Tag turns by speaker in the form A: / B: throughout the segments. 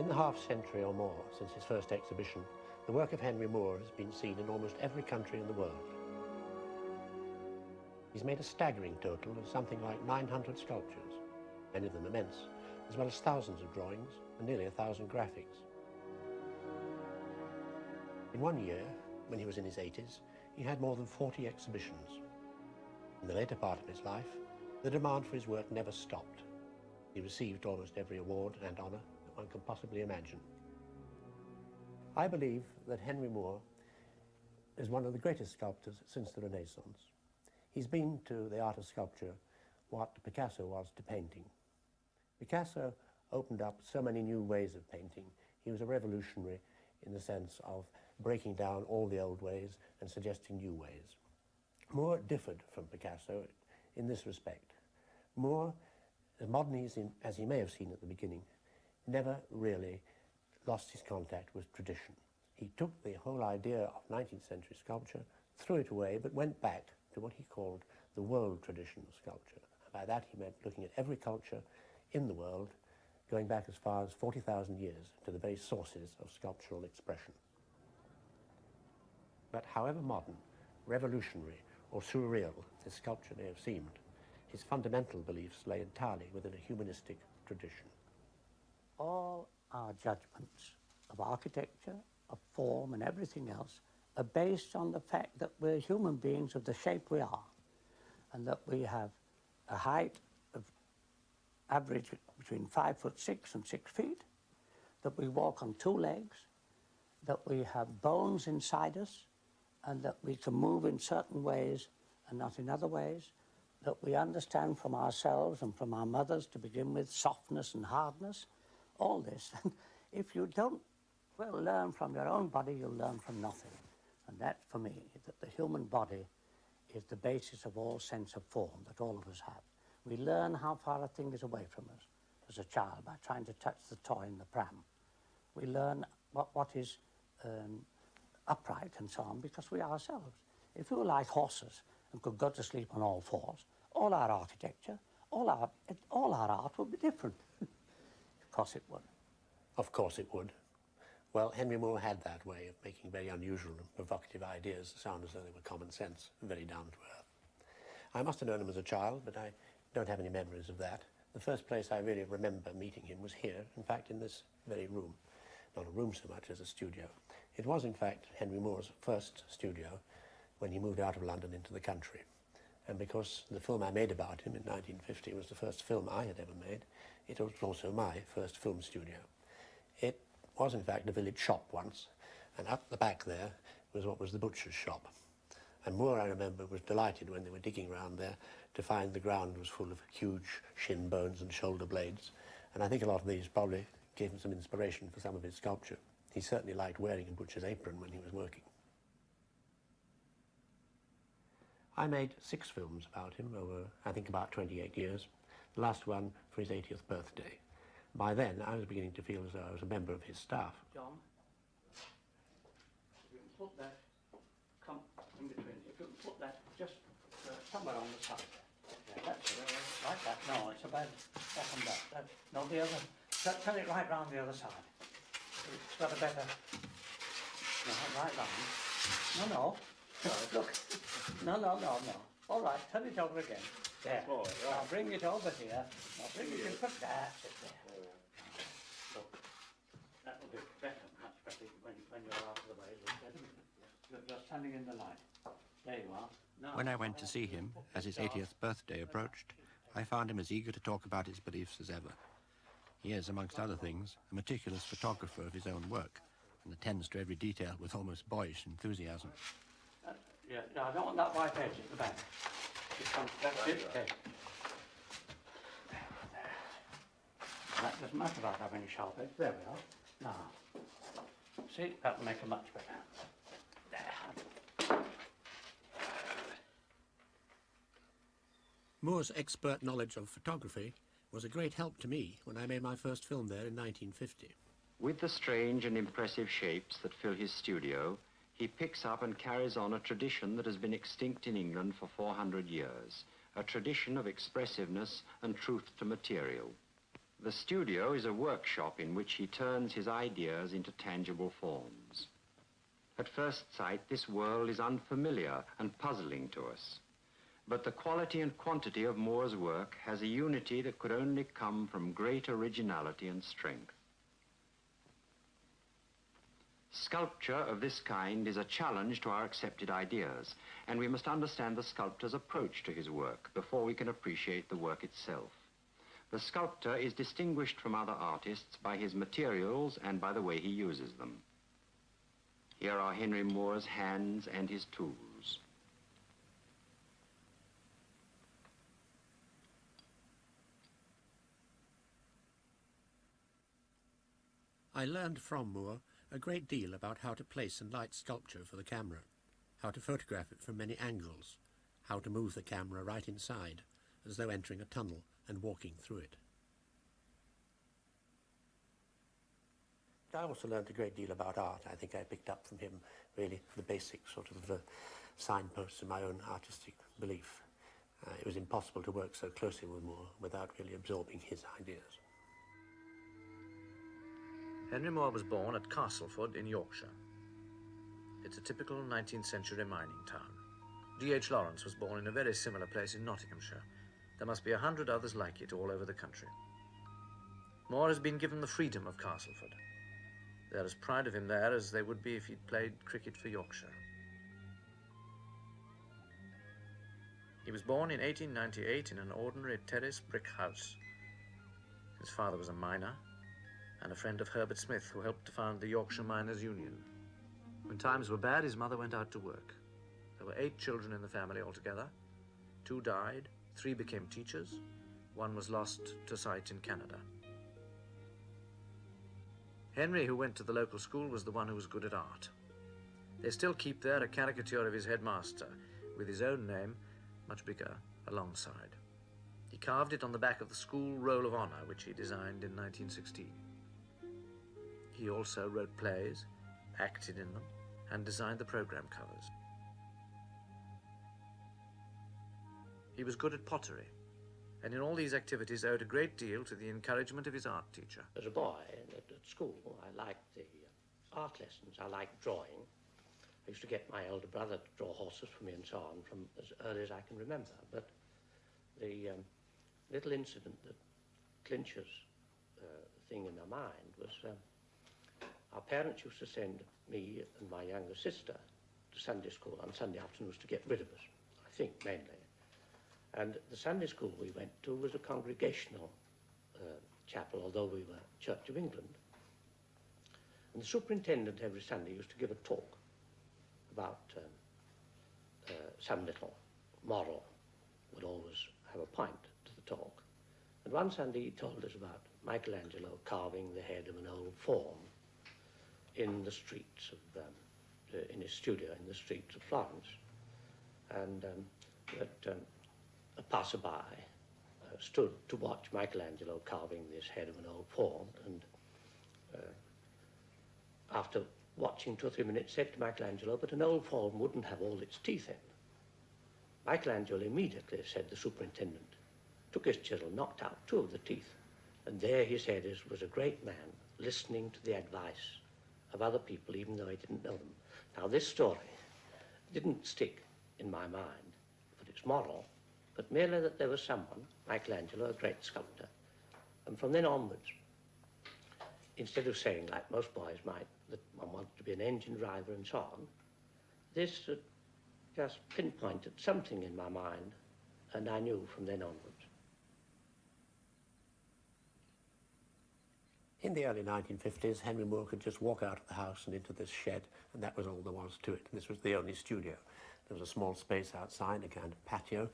A: In the half-century or more since his first exhibition, the work of Henry Moore has been seen in almost every country in the world. He's made a staggering total of something like 900 sculptures, many of them immense, as well as thousands of drawings and nearly 1,000 graphics. In one year, when he was in his 80s, he had more than 40 exhibitions. In the later part of his life, the demand for his work never stopped. He received almost every award and honour that one can possibly imagine. I believe that Henry Moore is one of the greatest sculptors since the Renaissance. He's been to the art of sculpture what Picasso was to painting. Picasso opened up so many new ways of painting. He was a revolutionary in the sense of breaking down all the old ways and suggesting new ways. Moore differed from Picasso in this respect. Moore, as modern as he may have seen at the beginning, never really lost his contact with tradition. He took the whole idea of 19th century sculpture, threw it away, but went back to what he called the world tradition of sculpture. And by that he meant looking at every culture in the world, going back as far as 40,000 years to the very sources of sculptural expression. But however modern, revolutionary, or surreal his sculpture may have seemed, his fundamental beliefs lay entirely within a humanistic tradition.
B: All our judgments of architecture, of form and everything else are based on the fact that we're human beings of the shape we are, and that we have a height of average between 5'6" and 6 feet, that we walk on 2 legs, that we have bones inside us, and that we can move in certain ways and not in other ways, that we understand from ourselves and from our mothers to begin with softness and hardness, all this. And if you don't, well, learn from your own body, you'll learn from nothing. And that, for me, that the human body is the basis of all sense of form that all of us have. We learn how far a thing is away from us as a child by trying to touch the toy in the pram. We learn what is upright and so on because we ourselves. If we were like horses and could go to sleep on all fours, all our architecture, all our art would be different. Of course it would.
A: Of course it would. Well, Henry Moore had that way of making very unusual and provocative ideas sound as though they were common sense and very down to earth. I must have known him as a child, but I don't have any memories of that. The first place I really remember meeting him was here, in fact, in this very room. Not a room so much as a studio. It was, in fact, Henry Moore's first studio when he moved out of London into the country. And because the film I made about him in 1950 was the first film I had ever made, it was also my first film studio. It was, in fact, a village shop once, and up the back there was what was the butcher's shop. And Moore, I remember, was delighted when they were digging around there to find the ground was full of huge shin bones and shoulder blades. And I think a lot of these probably gave him some inspiration for some of his sculpture. He certainly liked wearing a butcher's apron when he was working. I made 6 films about him over, I think, about 28 years, the last one for his 80th birthday. By then, I was beginning to feel as though I was a member of his staff.
B: John, if you can put that, come in between, if you can put that just somewhere on the side. Yeah, that's it, like that. No, it's about that and that. No, the other, turn it right round the other side. It's got a better, no, right round. No. Look, no. All right, turn it over again. There. Oh, right. Now bring it over here. Now bring it in. Put that. Sit there. Look, that will be better, much better when you're out of the way. You're standing in the light. There you are. Now,
C: when I went to see him, as his 80th birthday approached, I found him as eager to talk about his beliefs as ever. He is, amongst other things, a meticulous photographer of his own work and attends to every detail with almost boyish enthusiasm.
B: Yeah, no, I don't want that white edge at the back. That's it. Okay. That doesn't matter about having a sharp edge. There we are. Now, see, that will make it much better. There.
A: Moore's expert knowledge of photography was a great help to me when I made my first film there in 1950.
D: With the strange and impressive shapes that fill his studio, he picks up and carries on a tradition that has been extinct in England for 400 years, a tradition of expressiveness and truth to material. The studio is a workshop in which he turns his ideas into tangible forms. At first sight, this world is unfamiliar and puzzling to us. But the quality and quantity of Moore's work has a unity that could only come from great originality and strength. Sculpture of this kind is a challenge to our accepted ideas, and we must understand the sculptor's approach to his work before we can appreciate the work itself. The sculptor is distinguished from other artists by his materials and by the way he uses them. Here are Henry Moore's hands and his tools.
A: I learned from Moore a great deal about how to place and light sculpture for the camera, how to photograph it from many angles, how to move the camera right inside, as though entering a tunnel and walking through it. I also learned a great deal about art. I think I picked up from him really the basic sort of signposts in my own artistic belief. It was impossible to work so closely with Moore without really absorbing his ideas.
E: Henry Moore was born at Castleford in Yorkshire. It's a typical 19th century mining town. D.H. Lawrence was born in a very similar place in Nottinghamshire. There must be 100 others like it all over the country. Moore has been given the freedom of Castleford. They're as proud of him there as they would be if he'd played cricket for Yorkshire. He was born in 1898 in an ordinary terrace brick house. His father was a miner and a friend of Herbert Smith, who helped to found the Yorkshire Miners' Union. When times were bad, his mother went out to work. There were 8 children in the family altogether. 2 died, 3 became teachers, 1 was lost to sight in Canada. Henry, who went to the local school, was the one who was good at art. They still keep there a caricature of his headmaster, with his own name, much bigger, alongside. He carved it on the back of the school Roll of Honour, which he designed in 1916. He also wrote plays, acted in them, and designed the program covers. He was good at pottery, and in all these activities owed a great deal to the encouragement of his art teacher.
B: As a boy at school, I liked the art lessons. I liked drawing. I used to get my elder brother to draw horses for me and so on from as early as I can remember. But the little incident that clinches the thing in my mind was our parents used to send me and my younger sister to Sunday school on Sunday afternoons to get rid of us, I think, mainly. And the Sunday school we went to was a congregational chapel, although we were Church of England. And the superintendent every Sunday used to give a talk about some little moral, would always have a point to the talk. And one Sunday he told us about Michelangelo carving the head of an old faun in the streets of, in his studio in the streets of Florence. And that a passerby stood to watch Michelangelo carving this head of an old faun, and after watching 2 or 3 minutes said to Michelangelo, but an old faun wouldn't have all its teeth in. Michelangelo immediately, said the superintendent, took his chisel, knocked out 2 of the teeth, and there, he said, was a great man listening to the advice of other people, even though he didn't know them. Now, this story didn't stick in my mind for its moral, but merely that there was someone, Michelangelo, a great sculptor, and from then onwards, instead of saying, like most boys might, that one wanted to be an engine driver and so on, this just pinpointed something in my mind, and I knew from then onwards.
A: In the early 1950s, Henry Moore could just walk out of the house and into this shed, and that was all there was to it. And this was the only studio. There was a small space outside, a kind of patio,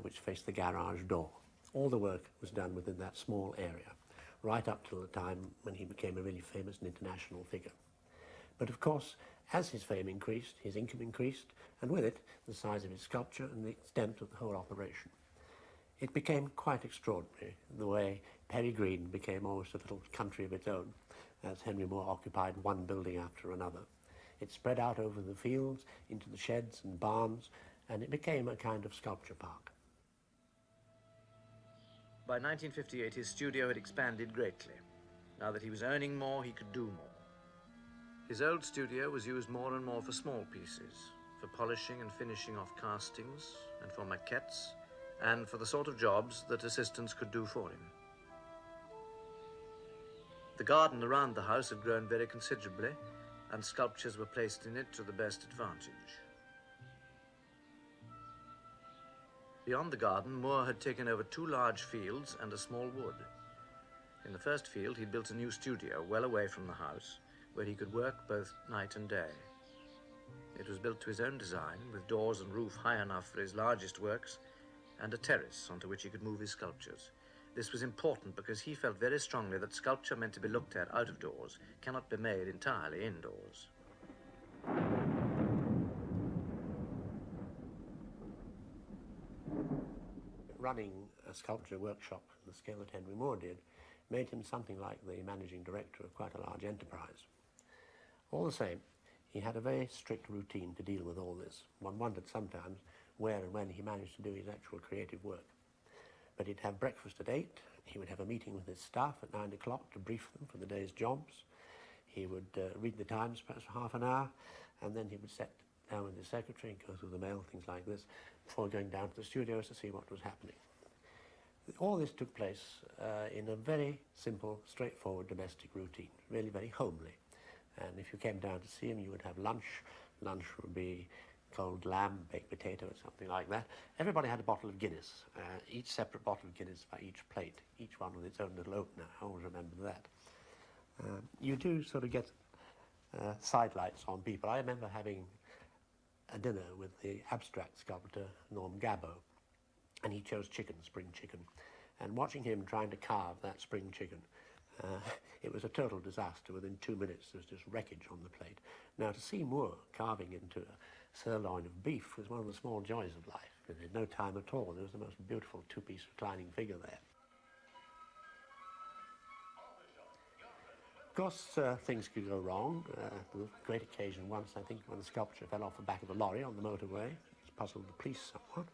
A: which faced the garage door. All the work was done within that small area, right up till the time when he became a really famous and international figure. But of course, as his fame increased, his income increased, and with it, the size of his sculpture and the extent of the whole operation. It became quite extraordinary, the way Perry Green became almost a little country of its own, as Henry Moore occupied one building after another. It spread out over the fields, into the sheds and barns, and it became a kind of sculpture park.
E: By 1958, his studio had expanded greatly. Now that he was earning more, he could do more. His old studio was used more and more for small pieces, for polishing and finishing off castings, and for maquettes, and for the sort of jobs that assistants could do for him. The garden around the house had grown very considerably, and sculptures were placed in it to the best advantage. Beyond the garden, Moore had taken over 2 large fields and a small wood. In the first field, he'd built a new studio well away from the house, where he could work both night and day. It was built to his own design, with doors and roof high enough for his largest works, and a terrace onto which he could move his sculptures. This was important because he felt very strongly that sculpture meant to be looked at out of doors cannot be made entirely indoors.
A: Running a sculpture workshop on the scale that Henry Moore did made him something like the managing director of quite a large enterprise. All the same, he had a very strict routine to deal with all this. One wondered sometimes where and when he managed to do his actual creative work. But he'd have breakfast at 8, he would have a meeting with his staff at 9 o'clock to brief them for the day's jobs. He would read the Times perhaps for half an hour, and then he would sit down with his secretary and go through the mail, things like this, before going down to the studios to see what was happening. All this took place in a very simple, straightforward domestic routine, really very homely. And if you came down to see him, you would have lunch. Lunch would be cold lamb, baked potato, or something like that. Everybody had a bottle of Guinness, each separate bottle of Guinness by each plate, each one with its own little opener. I always remember that. You do sort of get sidelights on people. I remember having a dinner with the abstract sculptor Norm Gabbo, and he chose chicken, spring chicken, and watching him trying to carve that spring chicken, it was a total disaster. Within 2 minutes there was just wreckage on the plate. Now to see Moore carving into a sirloin of beef was one of the small joys of life. And in no time at all there was the most beautiful 2-piece reclining figure there. Of course, things could go wrong. There was a great occasion once, I think, when the sculpture fell off the back of a lorry on the motorway. It puzzled the police somewhat.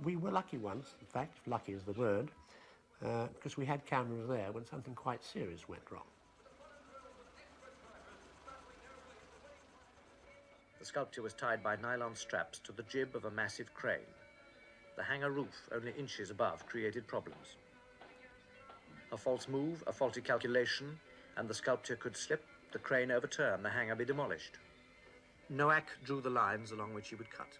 A: We were lucky once, in fact, if lucky is the word, because we had cameras there when something quite serious went wrong.
E: The sculpture was tied by nylon straps to the jib of a massive crane. The hangar roof, only inches above, created problems. A false move, a faulty calculation, and the sculpture could slip, the crane overturn, the hangar be demolished. Noack drew the lines along which he would cut.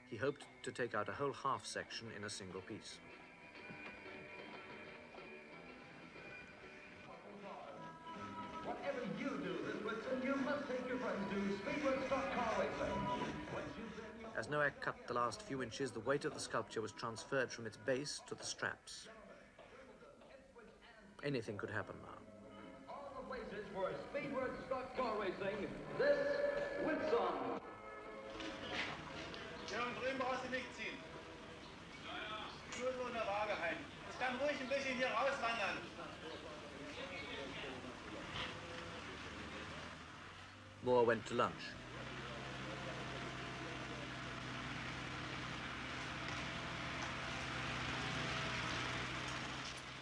E: He hoped to take out a whole half section in a single piece.
F: Whatever you do this Whitson, you must take your friends to speedworks.car racing.
E: As Noack cut the last few inches, the weight of the sculpture was transferred from its base to the straps. Anything could happen now.
F: All the places for speedworks.car racing, this Whitson.
G: Ja, und drüben brauchst du nicht ziehen. Nur so in der Waage halten. Das kann ruhig ein bisschen hier rauswandern.
E: Moore went to lunch.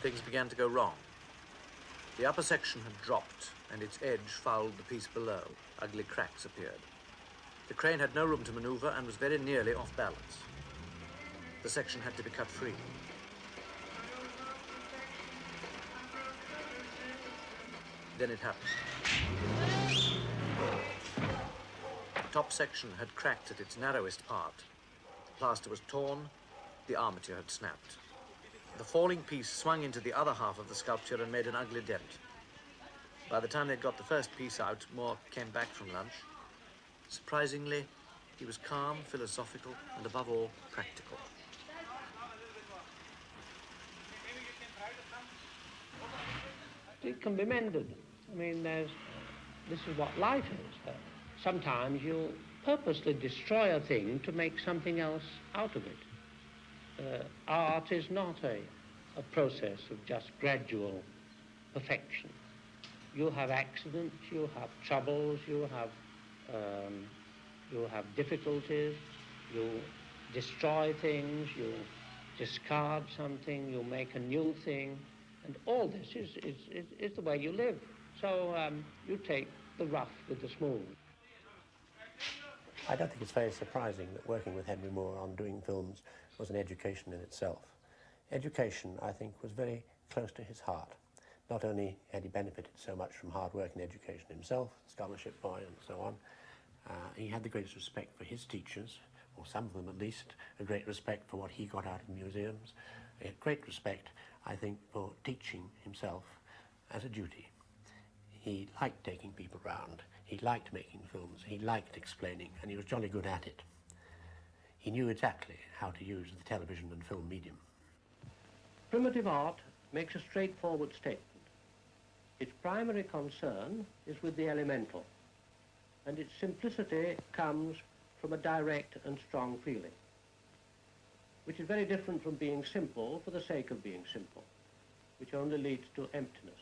E: Things began to go wrong. The upper section had dropped, and its edge fouled the piece below. Ugly cracks appeared. The crane had no room to maneuver and was very nearly off balance. The section had to be cut free. Then it happened. The top section had cracked at its narrowest part. The plaster was torn, the armature had snapped. The falling piece swung into the other half of the sculpture and made an ugly dent. By the time they'd got the first piece out, Moore came back from lunch. Surprisingly, he was calm, philosophical, and above all, practical.
H: It can be mended. I mean, this is what life is. Sometimes you'll purposely destroy a thing to make something else out of it. Art is not a process of just gradual perfection. You have accidents, you have troubles, you have difficulties, you destroy things, you discard something, you make a new thing, and all this is the way you live. So you take the rough with the smooth.
A: I don't think it's very surprising that working with Henry Moore on doing films was an education in itself. Education, I think, was very close to his heart. Not only had he benefited so much from hard work and education himself, scholarship boy and so on, he had the greatest respect for his teachers, or some of them at least, a great respect for what he got out of museums, a great respect, I think, for teaching himself as a duty. He liked taking people round, he liked making films, he liked explaining, and he was jolly good at it. He knew exactly how to use the television and film medium.
H: Primitive art makes a straightforward statement. Its primary concern is with the elemental, and its simplicity comes from a direct and strong feeling, which is very different from being simple for the sake of being simple, which only leads to emptiness.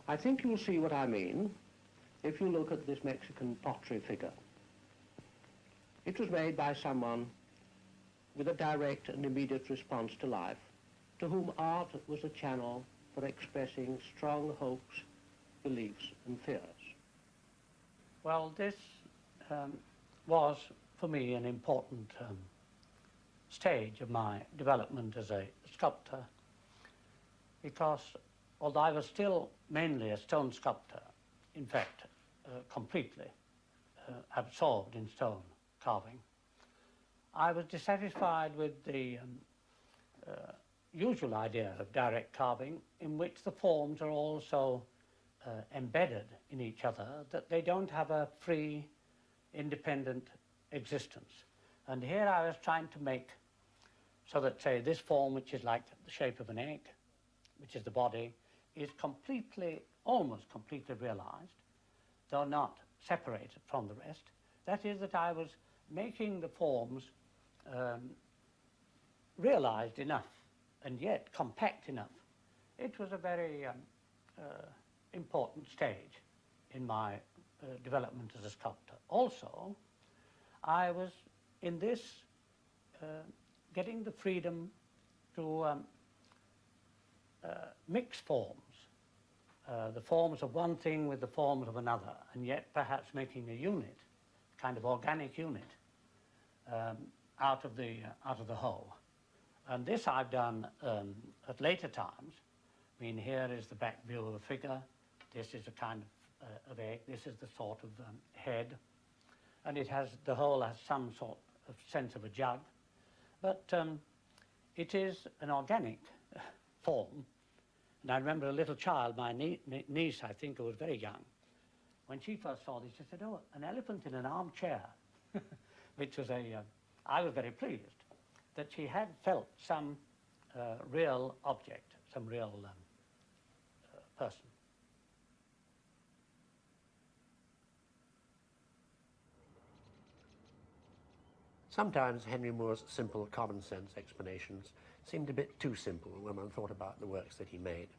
H: I think you'll see what I mean if you look at this Mexican pottery figure. It was made by someone with a direct and immediate response to life, to whom art was a channel for expressing strong hopes, beliefs, and fears.
B: Well, this was, for me, an important stage of my development as a sculptor, because although I was still mainly a stone sculptor, in fact, completely absorbed in stone carving, I was dissatisfied with the usual idea of direct carving, in which the forms are all so embedded in each other that they don't have a free, independent existence. And here I was trying to make so that, say, this form, which is like the shape of an egg, which is the body, is completely, almost completely realized, though not separated from the rest. That is, that I was making the forms realized enough and yet compact enough. It was a very important stage in my development as a sculptor. Also, I was in this getting the freedom to mix forms, the forms of one thing with the forms of another, and yet perhaps making a unit, kind of organic unit, out of the whole. And this I've done at later times. I mean, here is the back view of a figure. This is a kind of egg. This is the sort of head. And it has, the whole has some sort of sense of a jug. But it is an organic form. And I remember a little child, my niece, I think, who was very young, when she first saw this, she said, "Oh, an elephant in an armchair," which was I was very pleased that she had felt some real object, some real person.
A: Sometimes Henry Moore's simple common sense explanations seemed a bit too simple when one thought about the works that he made.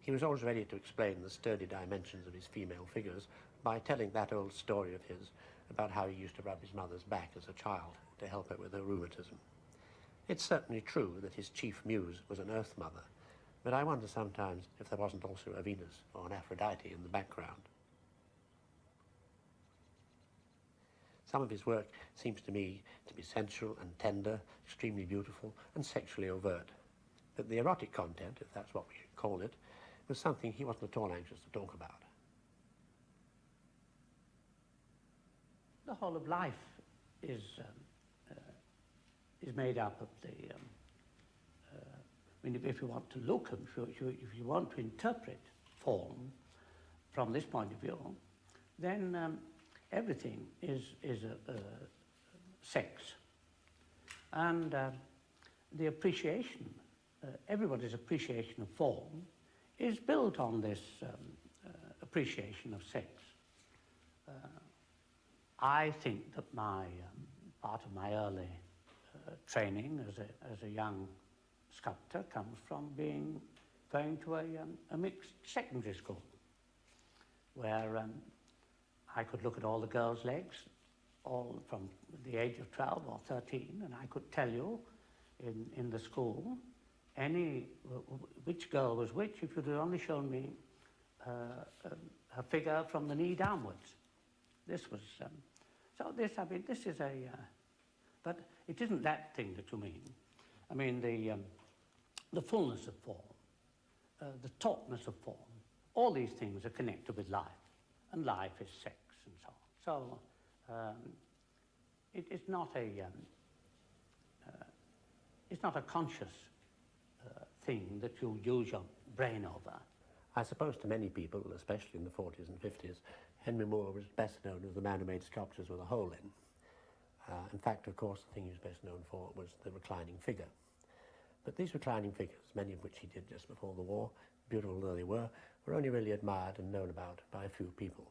A: He was always ready to explain the sturdy dimensions of his female figures by telling that old story of his about how he used to rub his mother's back as a child to help her with her rheumatism. It's certainly true that his chief muse was an Earth Mother, but I wonder sometimes if there wasn't also a Venus or an Aphrodite in the background. Some of his work seems to me to be sensual and tender, extremely beautiful and sexually overt. But the erotic content, if that's what we should call it, was something he wasn't at all anxious to talk about.
B: The whole of life is made up of the, I mean, if you want to look, if you want to interpret form from this point of view, then everything is sex. And the appreciation, everybody's appreciation of form is built on this appreciation of sex. I think that my part of my early training as a young sculptor comes from going to a mixed secondary school, where I could look at all the girls' legs, all from the age of 12 or 13, and I could tell you in the school, which girl was which, if you'd only shown me her figure from the knee downwards. This was, so this, I mean, this is a, but it isn't that thing that you mean. I mean, the fullness of form, the tautness of form, all these things are connected with life, and life is sex and so on. So it's not a conscious thing that you use your brain over.
A: I suppose to many people, especially in the 40s and 50s, Henry Moore was best known as the man who made sculptures with a hole in. In fact, of course, the thing he was best known for was the reclining figure. But these reclining figures, many of which he did just before the war, beautiful though they were only really admired and known about by a few people.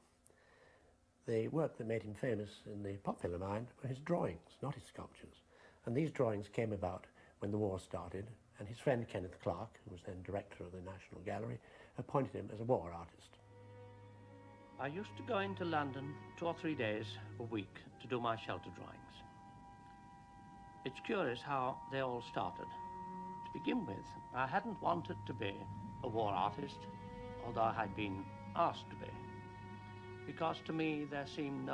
A: The work that made him famous in the popular mind were his drawings, not his sculptures. And these drawings came about when the war started, and his friend Kenneth Clark, who was then director of the National Gallery, appointed him as a war artist.
B: I used to go into London 2 or 3 days a week to do my shelter drawings. It's curious how they all started. To begin with, I hadn't wanted to be a war artist, although I had been asked to be, because to me there seemed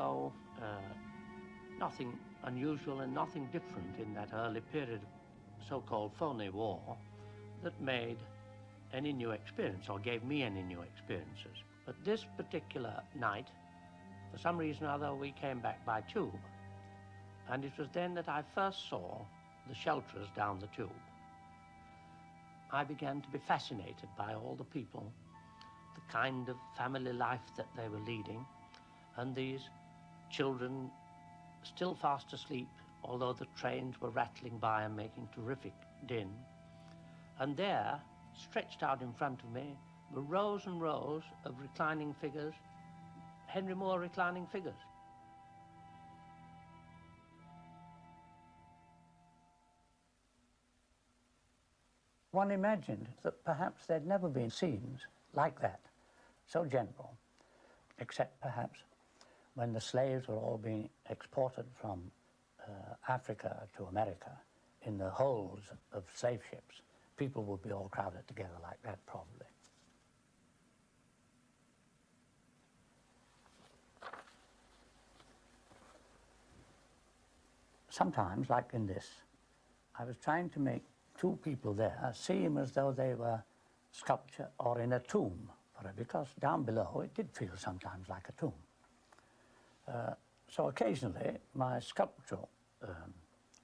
B: nothing unusual and nothing different in that early period of so-called phony war that made any new experience or gave me any new experiences. But this particular night, for some reason or other, we came back by tube. And it was then that I first saw the shelterers down the tube. I began to be fascinated by all the people, the kind of family life that they were leading, and these children still fast asleep, although the trains were rattling by and making terrific din. And there, stretched out in front of me, were rows and rows of reclining figures, Henry Moore reclining figures. One imagined that perhaps there'd never been scenes like that, so general, except perhaps when the slaves were all being exported from Africa to America in the holds of slave ships. People would be all crowded together like that, probably. Sometimes, like in this, I was trying to make two people there seem as though they were sculpture or in a tomb, because down below it did feel sometimes like a tomb. So occasionally my sculptural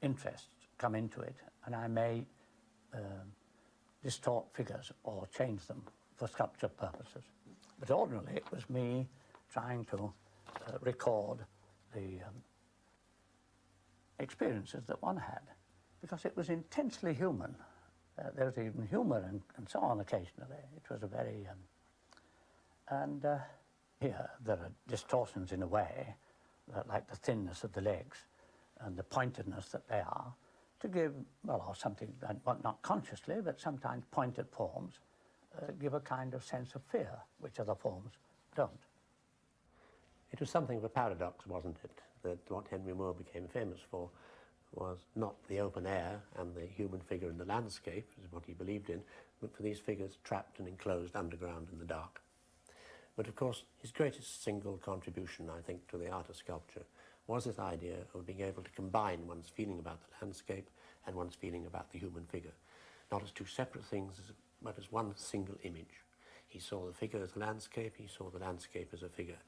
B: interests come into it, and I may distort figures or change them for sculpture purposes. But ordinarily it was me trying to record the experiences that one had, because it was intensely human. There was even humour and so on occasionally. It was a very... here there are distortions in a way, like the thinness of the legs and the pointedness that they are, to give, well, or something, not consciously, but sometimes pointed forms give a kind of sense of fear, which other forms don't.
A: It was something of a paradox, wasn't it, that what Henry Moore became famous for was not the open air and the human figure in the landscape, is what he believed in, but for these figures trapped and enclosed underground in the dark. But of course, his greatest single contribution, I think, to the art of sculpture was this idea of being able to combine one's feeling about the landscape and one's feeling about the human figure, not as two separate things, but as one single image. He saw the figure as a landscape, he saw the landscape as a figure.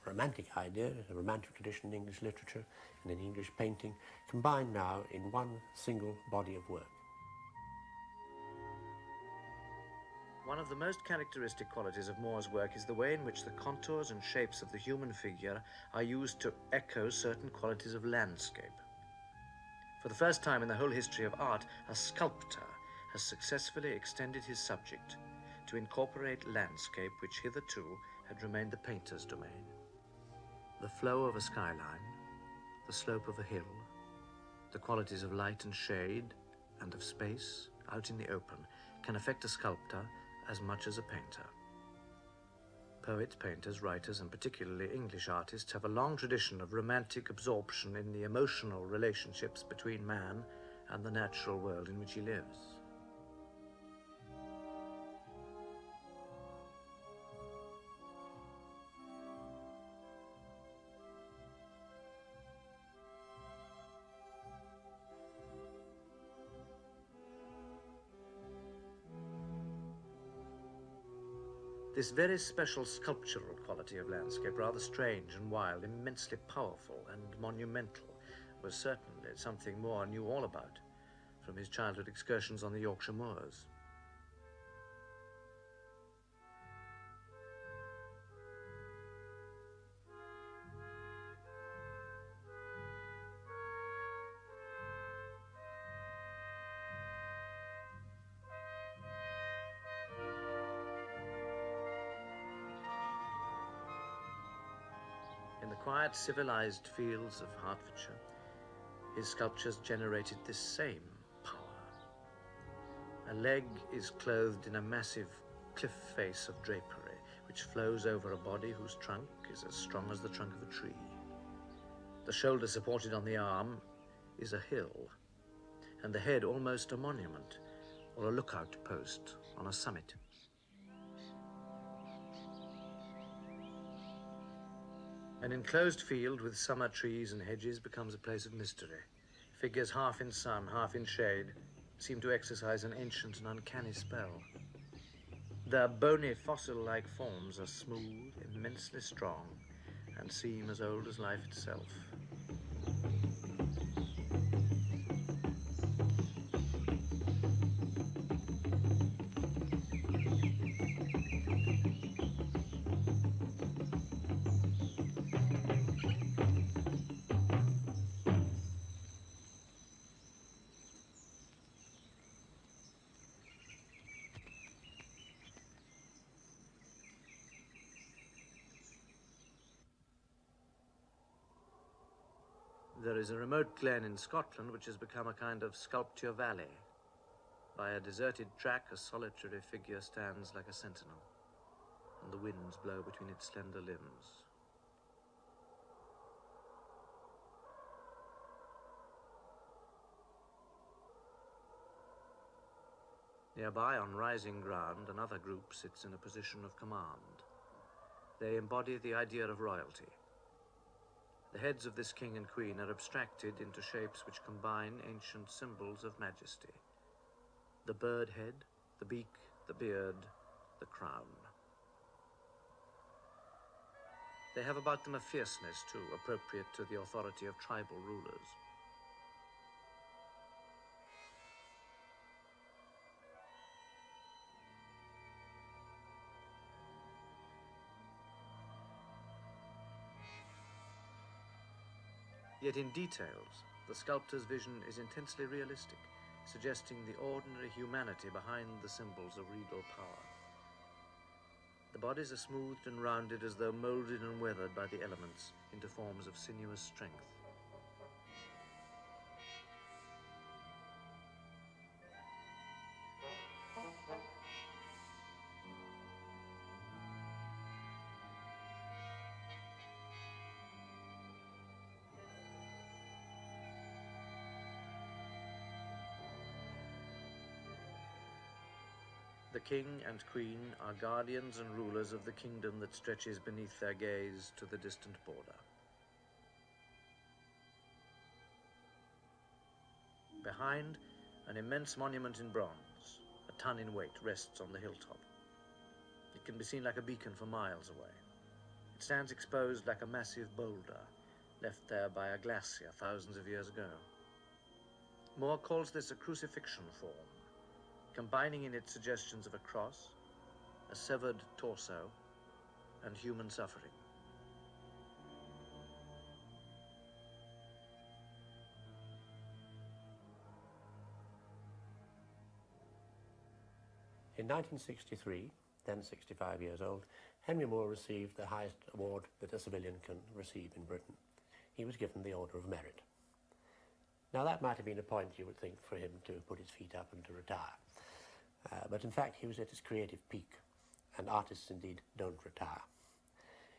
A: A romantic idea, a romantic tradition in English literature and in English painting, combined now in one single body of work.
E: One of the most characteristic qualities of Moore's work is the way in which the contours and shapes of the human figure are used to echo certain qualities of landscape. For the first time in the whole history of art, a sculptor has successfully extended his subject to incorporate landscape which hitherto had remained the painter's domain. The flow of a skyline, the slope of a hill, the qualities of light and shade and of space out in the open can affect a sculptor as much as a painter. Poets, painters, writers, and particularly English artists have a long tradition of romantic absorption in the emotional relationships between man and the natural world in which he lives. This very special sculptural quality of landscape, rather strange and wild, immensely powerful and monumental, was certainly something Moore knew all about from his childhood excursions on the Yorkshire moors. In the quiet, civilized fields of Hertfordshire, his sculptures generated this same power. A leg is clothed in a massive cliff face of drapery, which flows over a body whose trunk is as strong as the trunk of a tree. The shoulder supported on the arm is a hill, and the head almost a monument or a lookout post on a summit. An enclosed field with summer trees and hedges becomes a place of mystery. Figures half in sun, half in shade, seem to exercise an ancient and uncanny spell. Their bony fossil-like forms are smooth, immensely strong, and seem as old as life itself. There is a remote glen in Scotland which has become a kind of sculpture valley. By a deserted track, a solitary figure stands like a sentinel, and the winds blow between its slender limbs. Nearby, on rising ground, another group sits in a position of command. They embody the idea of royalty. The heads of this king and queen are abstracted into shapes which combine ancient symbols of majesty. The bird head, the beak, the beard, the crown. They have about them a fierceness, too, appropriate to the authority of tribal rulers. Yet in details, the sculptor's vision is intensely realistic, suggesting the ordinary humanity behind the symbols of regal power. The bodies are smoothed and rounded as though molded and weathered by the elements into forms of sinuous strength. The king and queen are guardians and rulers of the kingdom that stretches beneath their gaze to the distant border. Behind, an immense monument in bronze, a ton in weight, rests on the hilltop. It can be seen like a beacon for miles away. It stands exposed like a massive boulder, left there by a glacier thousands of years ago. Moore calls this a crucifixion form, combining in it suggestions of a cross, a severed torso, and human suffering.
A: In 1963, then 65 years old, Henry Moore received the highest award that a civilian can receive in Britain. He was given the Order of Merit. Now that might have been a point, you would think, for him to put his feet up and to retire. But in fact, he was at his creative peak, and artists indeed don't retire.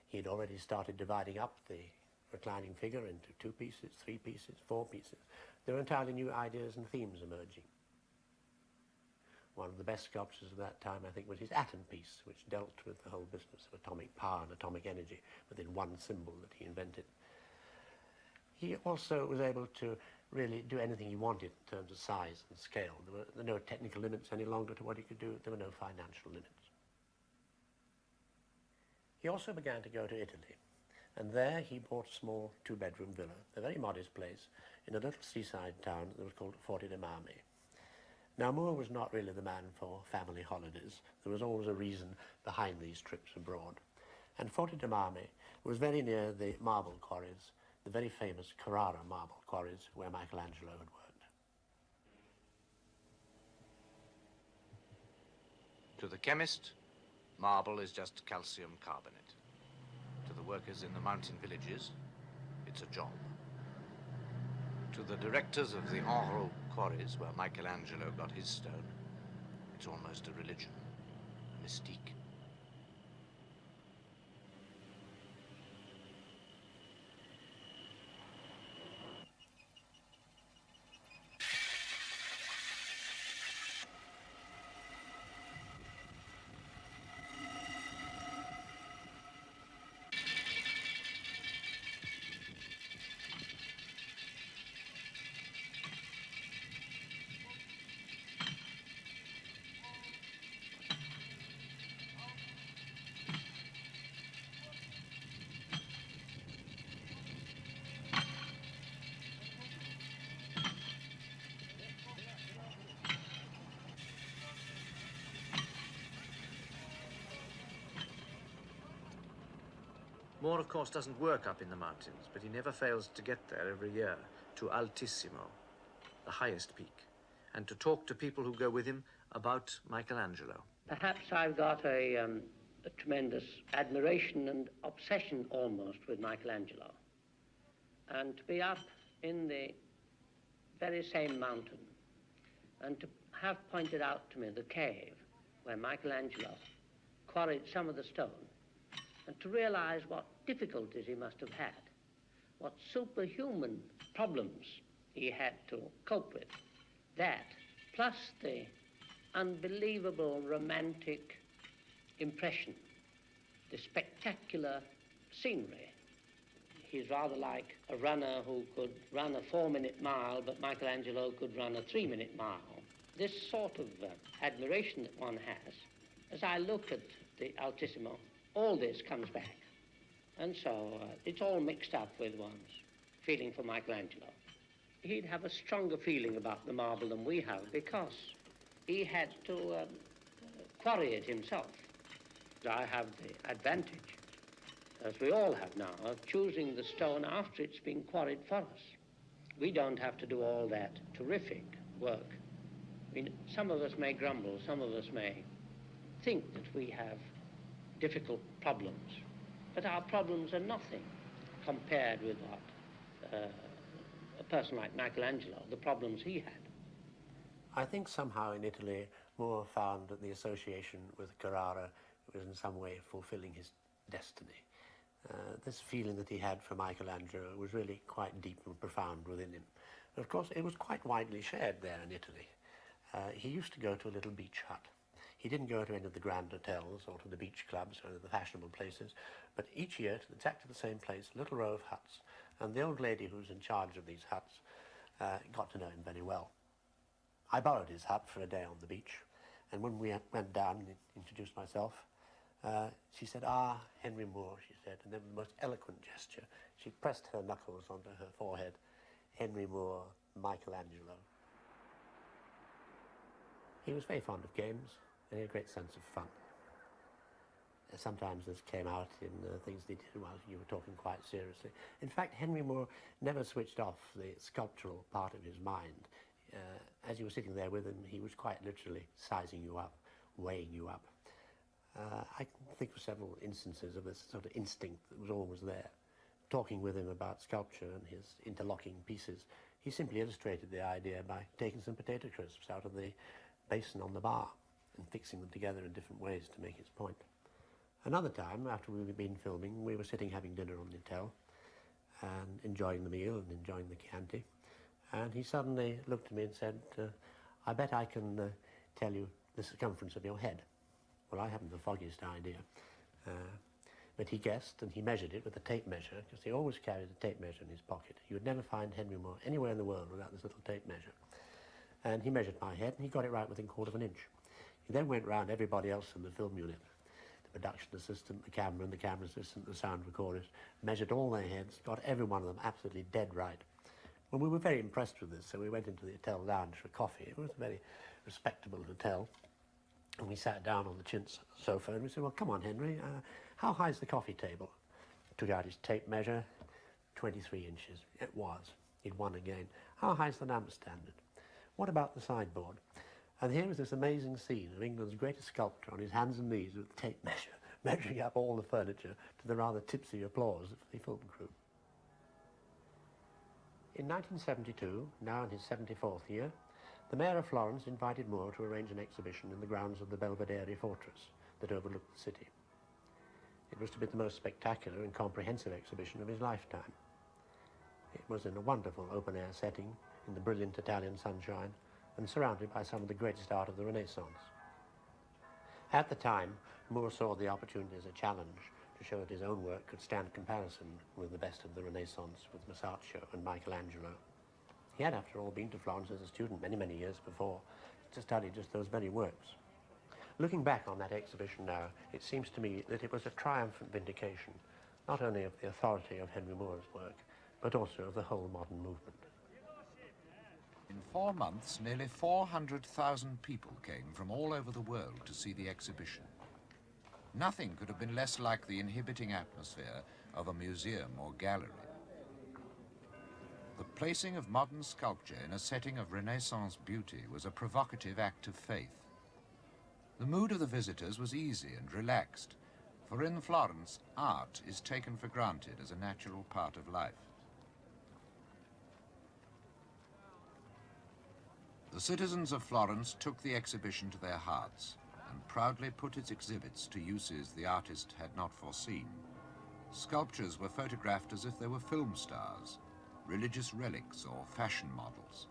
A: He had already started dividing up the reclining figure into 2 pieces, 3 pieces, 4 pieces. There were entirely new ideas and themes emerging. One of the best sculptures of that time, I think, was his atom piece, which dealt with the whole business of atomic power and atomic energy within one symbol that he invented. He also was able to really do anything he wanted in terms of size and scale. There were no technical limits any longer to what he could do. There were no financial limits. He also began to go to Italy, and there he bought a small 2-bedroom villa, a very modest place, in a little seaside town that was called Forte de Marmi. Now, Moore was not really the man for family holidays. There was always a reason behind these trips abroad. And Forte de Marmi was very near the marble quarries, the very famous Carrara marble quarries where Michelangelo had worked.
E: To the chemist, marble is just calcium carbonate. To the workers in the mountain villages, it's a job. To the directors of the engl quarries where Michelangelo got his stone, it's almost a religion, a mystique. Moore, of course, doesn't work up in the mountains, but he never fails to get there every year to Altissimo, the highest peak, and to talk to people who go with him about Michelangelo.
H: Perhaps I've got a tremendous admiration and obsession almost with Michelangelo. And to be up in the very same mountain and to have pointed out to me the cave where Michelangelo quarried some of the stone, and to realize what difficulties he must have had, what superhuman problems he had to cope with. That, plus the unbelievable romantic impression, the spectacular scenery. He's rather like a runner who could run a 4-minute mile, but Michelangelo could run a 3-minute mile. This sort of admiration that one has, as I look at the Altissimo, all this comes back. And so it's all mixed up with one's feeling for Michelangelo. He'd have a stronger feeling about the marble than we have because he had to quarry it himself. I have the advantage, as we all have now, of choosing the stone after it's been quarried for us. We don't have to do all that terrific work. I mean, some of us may grumble, some of us may think that we have difficult problems, but our problems are nothing compared with what a person like Michelangelo, the problems he had.
A: I think somehow in Italy, Moore found that the association with Carrara was in some way fulfilling his destiny. This feeling that he had for Michelangelo was really quite deep and profound within him. And of course, it was quite widely shared there in Italy. He used to go to a little beach hut. He didn't go to any of the grand hotels or to the beach clubs or the fashionable places, but each year to exactly the same place, a little row of huts. And the old lady who's in charge of these huts got to know him very well. I borrowed his hut for a day on the beach, and when we went down and introduced myself, she said, "Ah, Henry Moore," she said, and then with the most eloquent gesture, she pressed her knuckles onto her forehead. "Henry Moore, Michelangelo." He was very fond of games, and he had a great sense of fun. Sometimes this came out in things they did while you were talking quite seriously. In fact, Henry Moore never switched off the sculptural part of his mind. As you were sitting there with him, he was quite literally sizing you up, weighing you up. I can think of several instances of this sort of instinct that was always there. Talking with him about sculpture and his interlocking pieces, he simply illustrated the idea by taking some potato crisps out of the basin on the bar and fixing them together in different ways to make his point. Another time, after we'd been filming, we were sitting having dinner on the hotel, and enjoying the meal and enjoying the Chianti. And he suddenly looked at me and said, I bet I can tell you the circumference of your head. Well, I haven't the foggiest idea. But he guessed, and he measured it with a tape measure, because he always carried a tape measure in his pocket. You would never find Henry Moore anywhere in the world without this little tape measure. And he measured my head, and he got it right within a quarter of an inch. He then went round everybody else in the film unit, the production assistant, the cameraman, the camera assistant, the sound recorders, measured all their heads, got every one of them absolutely dead right. Well, we were very impressed with this, so we went into the hotel lounge for coffee. It was a very respectable hotel. And we sat down on the chintz sofa and we said, well, come on, Henry, how high is the coffee table? Took out his tape measure, 23 inches. It was. He'd won again. How high is the lamp standard? What about the sideboard? And here was this amazing scene of England's greatest sculptor on his hands and knees with the tape measure, measuring up all the furniture to the rather tipsy applause of the film crew. In 1972, now in his 74th year, the Mayor of Florence invited Moore to arrange an exhibition in the grounds of the Belvedere Fortress that overlooked the city. It was to be the most spectacular and comprehensive exhibition of his lifetime. It was in a wonderful open-air setting, in the brilliant Italian sunshine, and surrounded by some of the greatest art of the Renaissance. At the time, Moore saw the opportunity as a challenge to show that his own work could stand comparison with the best of the Renaissance, with Masaccio and Michelangelo. He had, after all, been to Florence as a student many, many years before to study just those very works. Looking back on that exhibition now, it seems to me that it was a triumphant vindication, not only of the authority of Henry Moore's work, but also of the whole modern movement.
I: In 4 months, nearly 400,000 people came from all over the world to see the exhibition. Nothing could have been less like the inhibiting atmosphere of a museum or gallery. The placing of modern sculpture in a setting of Renaissance beauty was a provocative act of faith. The mood of the visitors was easy and relaxed, for in Florence, art is taken for granted as a natural part of life. The citizens of Florence took the exhibition to their hearts and proudly put its exhibits to uses the artist had not foreseen. Sculptures were photographed as if they were film stars, religious relics or fashion models.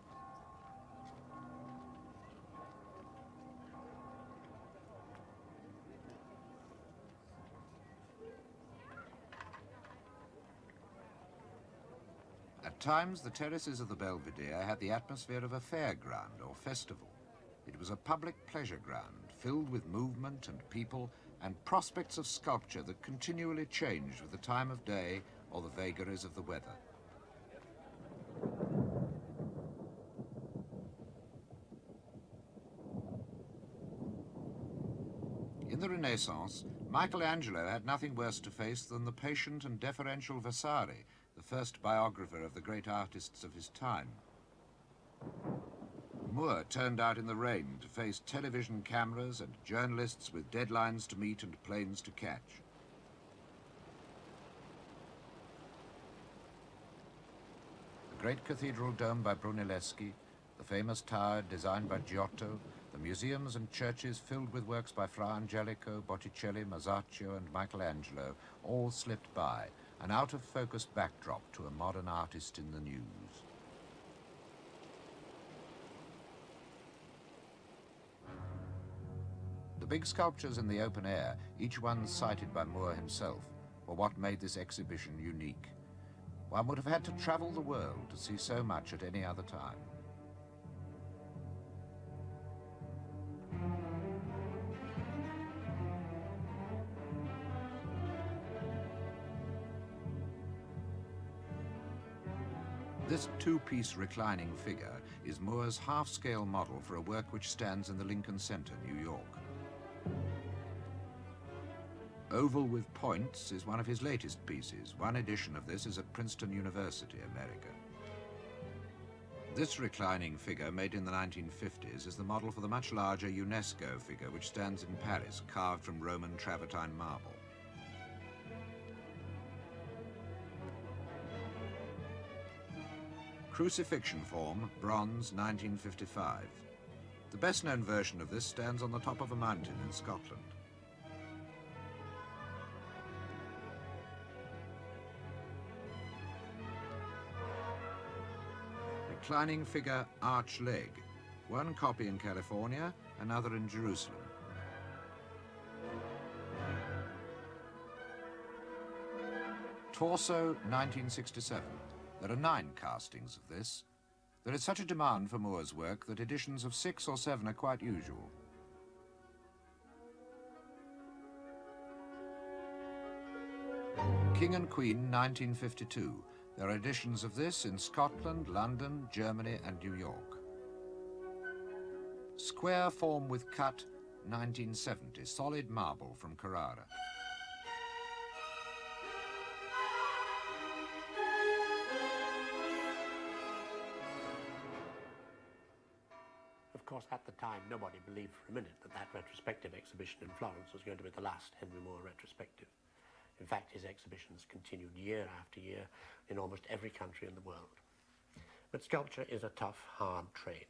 I: At times, the terraces of the Belvedere had the atmosphere of a fairground or festival. It was a public pleasure ground, filled with movement and people and prospects of sculpture that continually changed with the time of day or the vagaries of the weather. In the Renaissance, Michelangelo had nothing worse to face than the patient and deferential Vasari, the first biographer of the great artists of his time. Moore turned out in the rain to face television cameras and journalists with deadlines to meet and planes to catch. The great cathedral dome by Brunelleschi, the famous tower designed by Giotto, the museums and churches filled with works by Fra Angelico, Botticelli, Masaccio and Michelangelo all slipped by, an out-of-focus backdrop to a modern artist in the news. The big sculptures in the open air, each one cited by Moore himself, were what made this exhibition unique. One would have had to travel the world to see so much at any other time. This two-piece reclining figure is Moore's half-scale model for a work which stands in the Lincoln Center, New York. Oval with Points is one of his latest pieces. One edition of this is at Princeton University, America. This reclining figure, made in the 1950s, is the model for the much larger UNESCO figure which stands in Paris, carved from Roman travertine marble. Crucifixion form, bronze, 1955. The best-known version of this stands on the top of a mountain in Scotland. reclining figure arch leg, one copy in California, another in Jerusalem. Torso, 1967. There are 9 castings of this. There is such a demand for Moore's work that editions of 6 or 7 are quite usual. King and Queen, 1952. There are editions of this in Scotland, London, Germany and New York. Square form with cut, 1970. Solid marble from Carrara.
A: Of course, at the time, nobody believed for a minute that that retrospective exhibition in Florence was going to be the last Henry Moore retrospective. In fact, his exhibitions continued year after year in almost every country in the world. But sculpture is a tough, hard trade.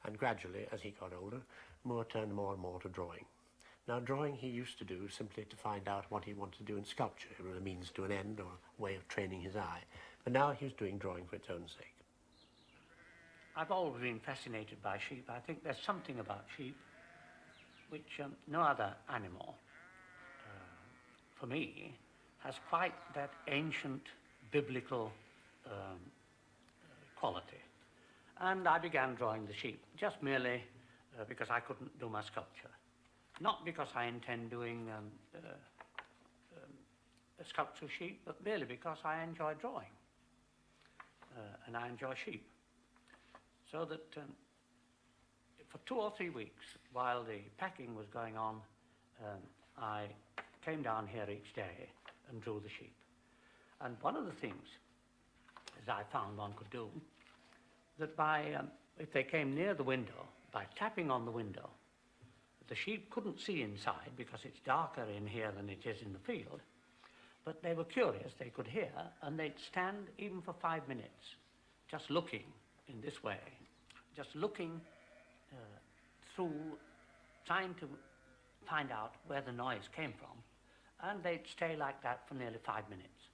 A: And gradually, as he got older, Moore turned more and more to drawing. Now, drawing he used to do simply to find out what he wanted to do in sculpture. It was a means to an end or a way of training his eye. But now he was doing drawing for its own sake.
B: I've always been fascinated by sheep. I think there's something about sheep which no other animal, for me, has quite that ancient biblical quality. And I began drawing the sheep, just merely because I couldn't do my sculpture. Not because I intend doing a sculpture of sheep, but merely because I enjoy drawing. And I enjoy sheep. So that for 2 or 3 weeks, while the packing was going on, I came down here each day and drew the sheep. And one of the things, as I found one could do, that by, if they came near the window, by tapping on the window, the sheep couldn't see inside because it's darker in here than it is in the field, but they were curious, they could hear, and they'd stand even for 5 minutes, just looking in this way, just looking through, trying to find out where the noise came from, and they'd stay like that for nearly 5 minutes,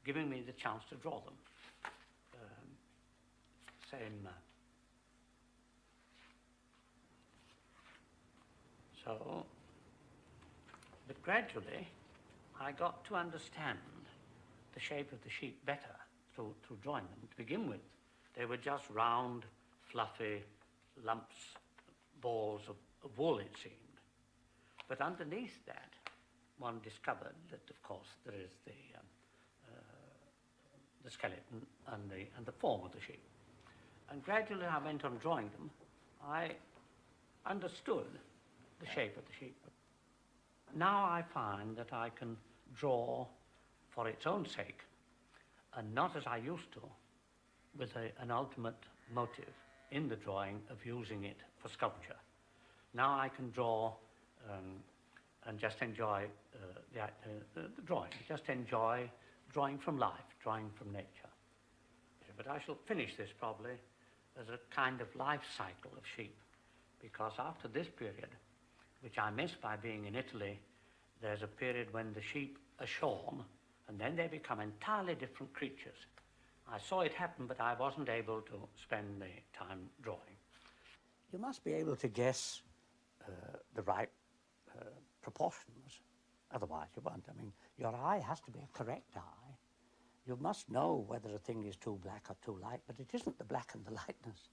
B: giving me the chance to draw them. So, but gradually, I got to understand the shape of the sheep better through drawing them. To begin with, they were just round, fluffy lumps, balls of wool, it seemed. But underneath that, one discovered that, of course, there is the skeleton and the form of the sheep. And gradually I went on drawing them. I understood the shape of the sheep. Now I find that I can draw for its own sake, and not as I used to, with an ultimate motive in the drawing of using it for sculpture. Now I can draw and just enjoy the drawing, just enjoy drawing from life, drawing from nature. But I shall finish this probably as a kind of life cycle of sheep, because after this period, which I miss by being in Italy, there's a period when the sheep are shorn, and then they become entirely different creatures. I saw it happen, but I wasn't able to spend the time drawing. You must be able to guess the right proportions, otherwise you won't. I mean, your eye has to be a correct eye. You must know whether a thing is too black or too light, but it isn't the black and the lightness.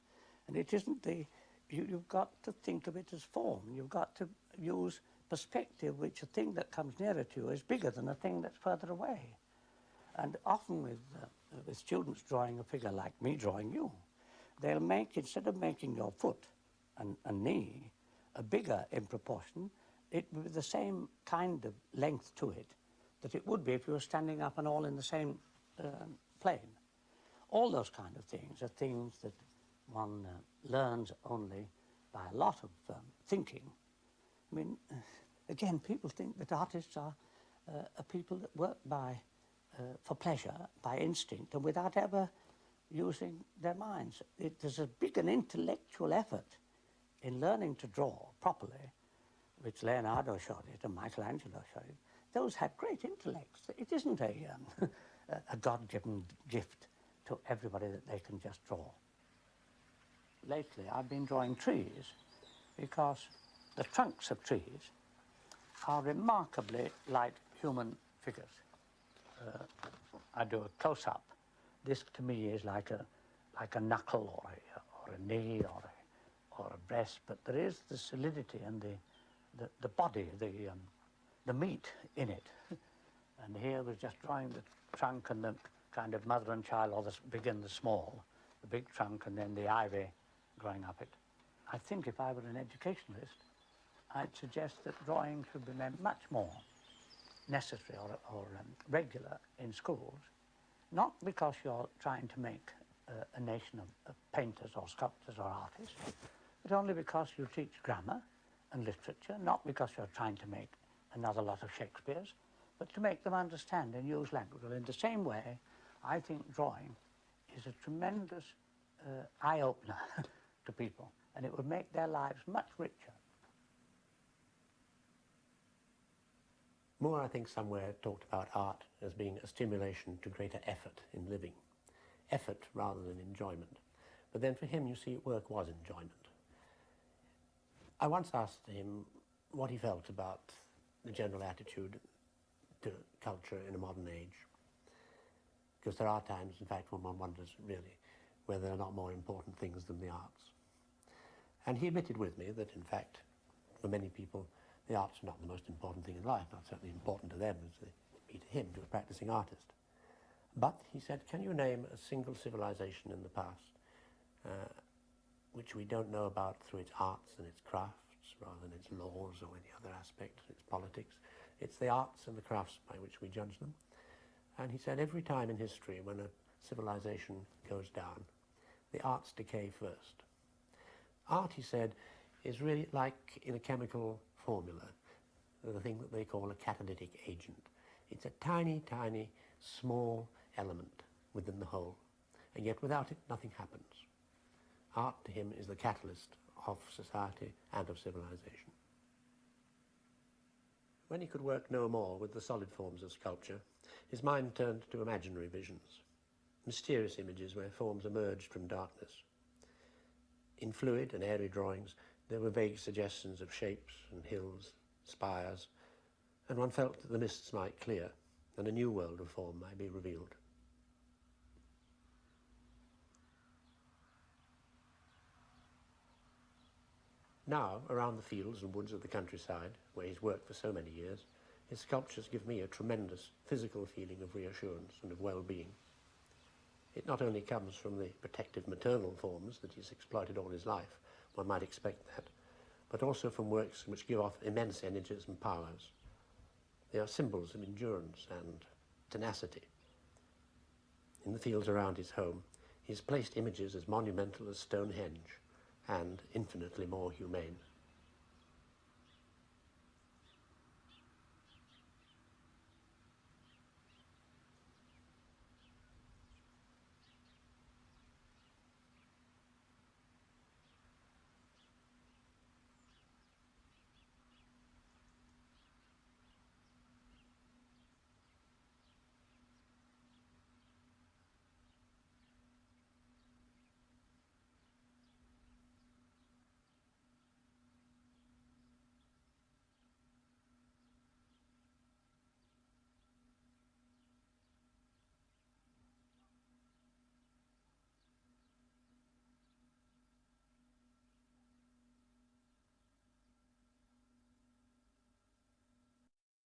B: And it isn't the... You've got to think of it as form. You've got to use perspective, which a thing that comes nearer to you is bigger than a thing that's further away. And often with students drawing a figure like me drawing you, they'll make, instead of making your foot and knee bigger in proportion, it will be the same kind of length to it that it would be if you were standing up and all in the same plane. All those kind of things are things that one learns only by a lot of thinking. I mean, again, people think that artists are people that work by, for pleasure, by instinct, and without ever using their minds. There's a big and intellectual effort in learning to draw properly, which Leonardo showed it and Michelangelo showed it. Those had great intellects. It isn't a God-given gift to everybody that they can just draw. lately I've been drawing trees because the trunks of trees are remarkably like human figures. I do a close-up. This to me is like a knuckle or a knee or a breast, but there is the solidity and the body, the meat in it. And here was just drawing the trunk and the kind of mother and child, or the big and the small, the big trunk and then the ivy growing up it. I think if I were an educationalist, I'd suggest that drawing should be made much more necessary or regular in schools, not because you're trying to make a nation of painters or sculptors or artists, but only because you teach grammar and literature, not because you're trying to make another lot of Shakespeare's, but to make them understand and use language. Well, in the same way, I think drawing is a tremendous eye-opener to people, and it would make their lives much richer.
A: Moore, I think, somewhere talked about art as being a stimulation to greater effort in living. Effort rather than enjoyment. But then for him, you see, work was enjoyment. I once asked him what he felt about the general attitude to culture in a modern age. Because there are times, in fact, when one wonders, really, whether there are not more important things than the arts. And he admitted with me that, in fact, for many people, the arts are not the most important thing in life, not certainly important to them as they be to him, to a practicing artist. But, he said, can you name a single civilization in the past which we don't know about through its arts and its crafts, rather than its laws or any other aspect, its politics? It's the arts and the crafts by which we judge them. And he said every time in history when a civilization goes down, the arts decay first. Art, he said, is really like in a chemical formula, the thing that they call a catalytic agent. It's a tiny, tiny, small element within the whole, and yet without it, nothing happens. Art to him is the catalyst of society and of civilization. When he could work no more with the solid forms of sculpture, his mind turned to imaginary visions, mysterious images where forms emerged from darkness. In fluid and airy drawings, there were vague suggestions of shapes and hills, spires, and one felt that the mists might clear and a new world of form might be revealed. Now, around the fields and woods of the countryside, where he's worked for so many years, his sculptures give me a tremendous physical feeling of reassurance and of well-being. It not only comes from the protective maternal forms that he's exploited all his life, one might expect that, but also from works which give off immense energies and powers. They are symbols of endurance and tenacity. In the fields around his home, he has placed images as monumental as Stonehenge and infinitely more humane.